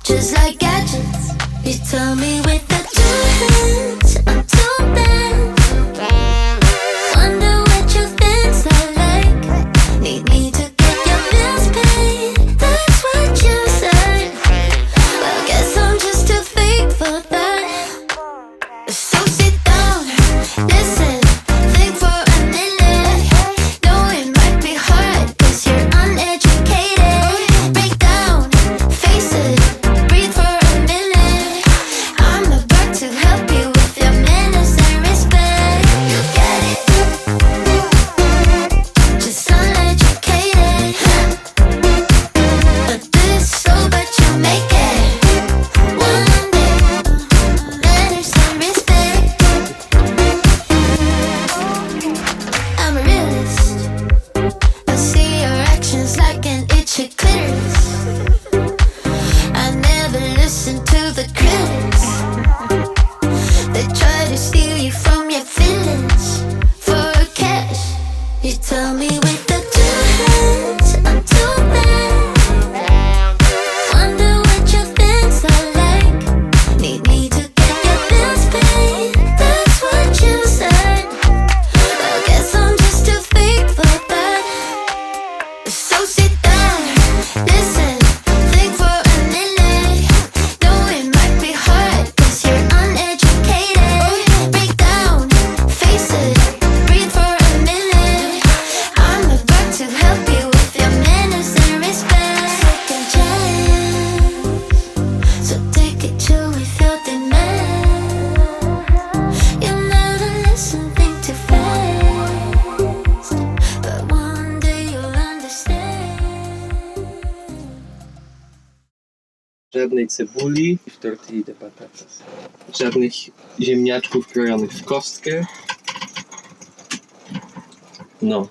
just like gadgets. You tell me with the two hands, I'm too bad. Wonder what your things are like. Need me to get your bills paid, that's what you said. Well, guess I'm just too fake for that. So sit down, listen, think for a minute. Know it might be hard, cause you're uneducated. Break down, face it, breathe for a minute. I'm about to help you with your manners and respect. You get it? Just uneducated. But this so but you make it. One day, manners and respect. I'm a realist. I see your actions like an itchy clitoris. I never listen to the critics. They try to steal you from your feelings for cash. You tell me with the two hands, I'm too bad. Wonder what your things are like. Need me to get your bills paid, that's what you said. Well, guess I'm just too fake for that. So sit down, listen, think for a minute. Know it might be hard, cause you're uneducated. Break down, face it, breathe for a minute. I'm about to help you with your manners and respect. Second chance, so take it till we feel the demand. You never listen, think too fast, but one day you'll understand. Żadnej cebuli w tortilli de patatas. Żadnych ziemniaczków krojonych w kostkę. No.